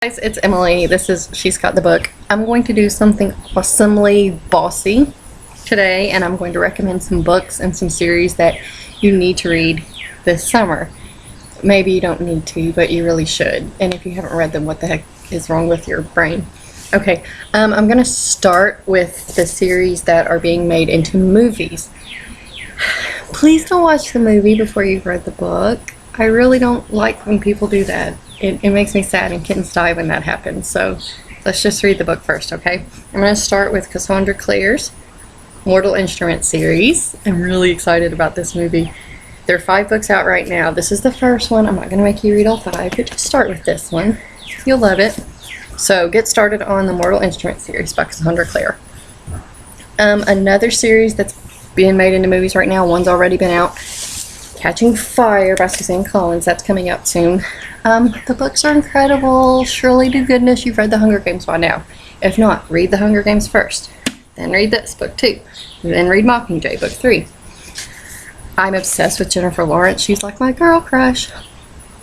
Guys, it's Emily. She's Got the Book. I'm going to do something awesomely bossy today, and I'm going to recommend some books and some series that you need to read this summer. Maybe you don't need to, but you really should. And if you haven't read them, what the heck is wrong with your brain? Okay, I'm going to start with the series that are being made into movies. Please don't watch the movie before you've read the book. I really don't like when people do that. It makes me sad and kittens die when that happens. So let's just read the book first, okay? I'm going to start with Cassandra Clare's Mortal Instruments series. I'm really excited about this movie. There are 5 books out right now. This is the first one. I'm not going to make you read all 5, but just start with this one. You'll love it. So get started on the Mortal Instruments series by Cassandra Clare. Another series that's being made into movies right now, one's already been out, Catching Fire by Suzanne Collins. That's coming out soon. The books are incredible. Surely to goodness you've read The Hunger Games by now. If not, read The Hunger Games first. Then read this, book 2. Then read Mockingjay, book 3. I'm obsessed with Jennifer Lawrence. She's like my girl crush.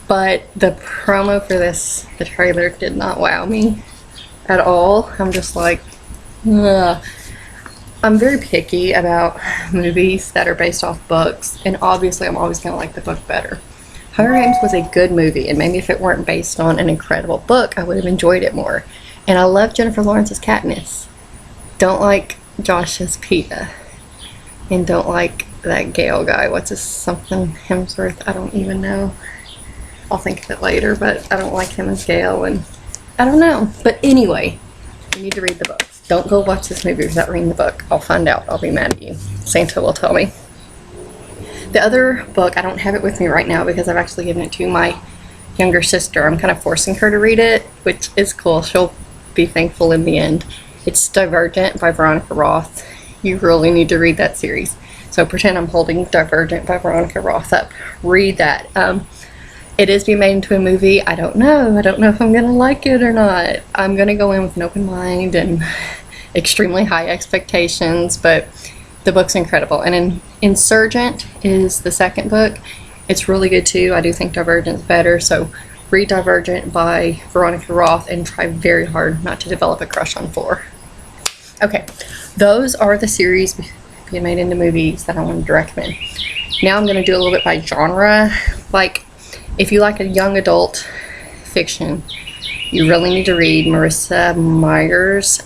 But the promo for this, the trailer, did not wow me at all. I'm just like, ugh. I'm very picky about movies that are based off books, and obviously I'm always going to like the book better. Hunger Games was a good movie, and maybe if it weren't based on an incredible book, I would have enjoyed it more. And I love Jennifer Lawrence's Katniss. Don't like Josh's Peeta. And don't like that Gale guy. What's his something? Hemsworth? I don't even know. I'll think of it later, but I don't like him as Gale, and I don't know. But anyway, you need to read the book. Don't go watch this movie without reading the book. I'll find out. I'll be mad at you. Santa will tell me. The other book, I don't have it with me right now because I've actually given it to my younger sister. I'm kind of forcing her to read it, which is cool. She'll be thankful in the end. It's Divergent by Veronica Roth. You really need to read that series. So pretend I'm holding Divergent by Veronica Roth up. Read that. It is being made into a movie. I don't know. I don't know if I'm going to like it or not. I'm going to go in with an open mind and extremely high expectations, but the book's incredible. And Insurgent is the second book. It's really good too. I do think Divergent's better, so read Divergent by Veronica Roth and try very hard not to develop a crush on 4. Okay, those are the series being made into movies that I wanted to recommend. Now I'm going to do a little bit by genre. Like, if you like a young adult fiction, you really need to read Marissa Meyer's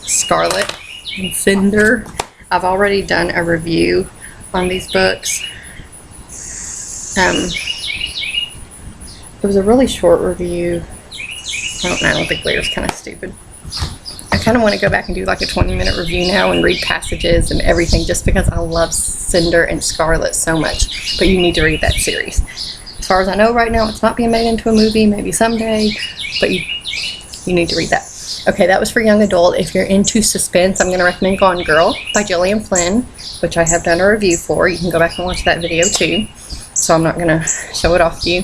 Scarlet and Cinder. I've already done a review on these books. It was a really short review. I don't know, I think Claire's kind of stupid. I kind of want to go back and do like a 20-minute review now and read passages and everything just because I love Cinder and Scarlet so much. But you need to read that series. As far as I know right now, it's not being made into a movie, maybe someday, but you need to read that. Okay, that was for young adult. If you're into suspense, I'm going to recommend Gone Girl by Gillian Flynn, which I have done a review for. You can go back and watch that video too, so I'm not going to show it off to you.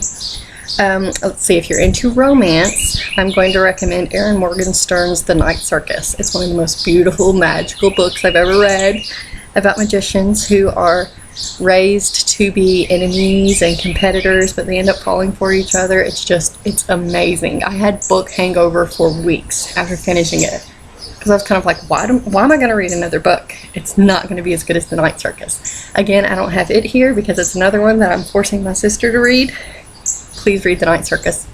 Let's see, if you're into romance, I'm going to recommend Erin Morgenstern's The Night Circus. It's one of the most beautiful, magical books I've ever read about magicians who are raised to be enemies and competitors, but they end up falling for each other. It's amazing. I had book hangover for weeks after finishing it because I was kind of like, why am I going to read another book? It's not going to be as good as The Night Circus. Again, I don't have it here because it's another one that I'm forcing my sister to read. Please read The Night Circus.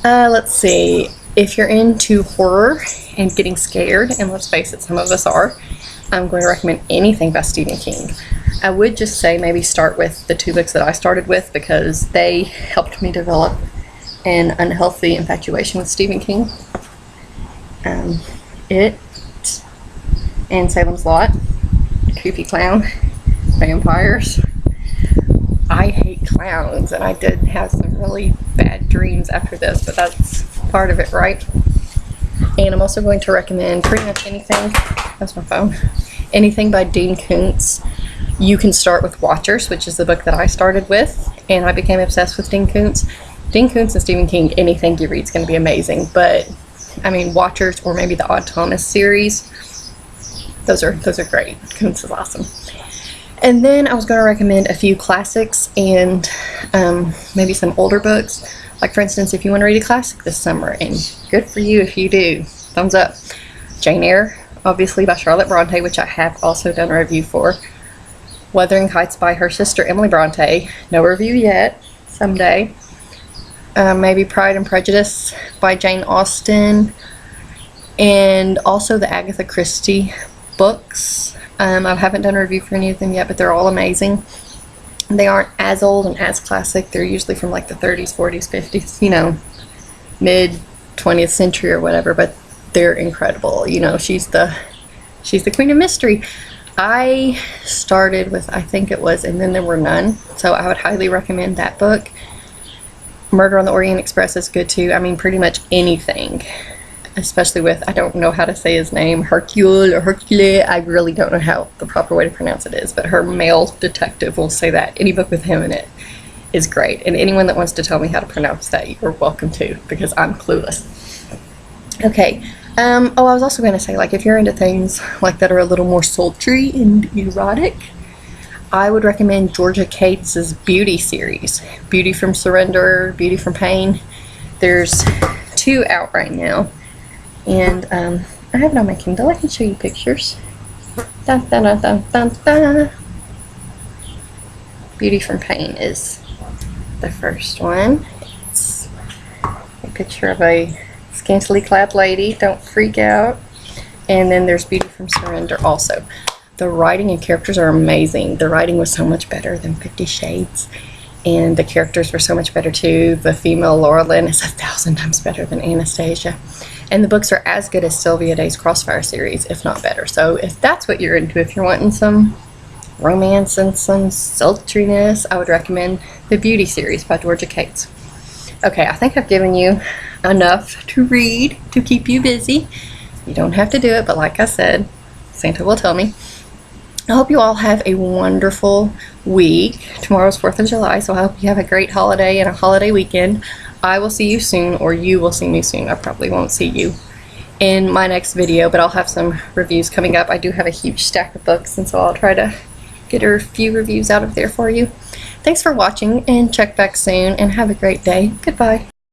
Let's see, if you're into horror and getting scared, and let's face it, some of us are, I'm going to recommend anything by Stephen King. I would just say maybe start with the 2 books that I started with because they helped me develop an unhealthy infatuation with Stephen King. It and Salem's Lot, Creepy Clown, Vampires. I hate clowns, and I did have some really bad dreams after this, but that's part of it, right? And I'm also going to recommend pretty much anything. That's my phone. Anything by Dean Koontz. You can start with Watchers, which is the book that I started with, and I became obsessed with Dean Koontz. Dean Koontz and Stephen King, anything you read is going to be amazing, but I mean, Watchers or maybe the Odd Thomas series, those are great. Koontz is awesome. And then I was going to recommend a few classics and maybe some older books. Like for instance, if you want to read a classic this summer, and good for you if you do, thumbs up. Jane Eyre, obviously by Charlotte Bronte, which I have also done a review for. Wuthering Heights by her sister Emily Bronte, no review yet, someday. Maybe Pride and Prejudice by Jane Austen, and also the Agatha Christie books. I haven't done a review for any of them yet, but they're all amazing. They aren't as old and as classic. They're usually from like the 30s, 40s, 50s, you know, mid 20th century or whatever, but they're incredible. You know, she's the queen of mystery. I started with, I think it was And Then There Were None, so I would highly recommend that book. Murder on the Orient Express is good too. I mean, pretty much anything, especially with, I don't know how to say his name, Hercule or Hercule. I really don't know how the proper way to pronounce it is, but her male detective will say that. Any book with him in it is great. And anyone that wants to tell me how to pronounce that, you're welcome to, because I'm clueless. Okay. Oh, I was also going to say, like, if you're into things like that are a little more sultry and erotic, I would recommend Georgia Cates's Beauty series. Beauty from Surrender, Beauty from Pain. There's 2 out right now. And I have it on my Kindle. I can show you pictures. Dun, dun, dun, dun, dun, dun. Beauty from Pain is the first one. It's a picture of a scantily clad lady. Don't freak out. And then there's Beauty from Surrender also. The writing and characters are amazing. The writing was so much better than 50 Shades. And the characters were so much better too. The female Laura Lynn is 1,000 times better than Anastasia. And the books are as good as Sylvia Day's Crossfire series, if not better. So if that's what you're into, if you're wanting some romance and some sultriness, I would recommend the Beauty series by Georgia Cates. Okay, I think I've given you enough to read to keep you busy. You don't have to do it, but like I said, Santa will tell me. I hope you all have a wonderful week. Tomorrow's 4th of July, so I hope you have a great holiday and a holiday weekend. I will see you soon, or you will see me soon. I probably won't see you in my next video, but I'll have some reviews coming up. I do have a huge stack of books, and so I'll try to get a few reviews out of there for you. Thanks for watching, and check back soon, and have a great day. Goodbye.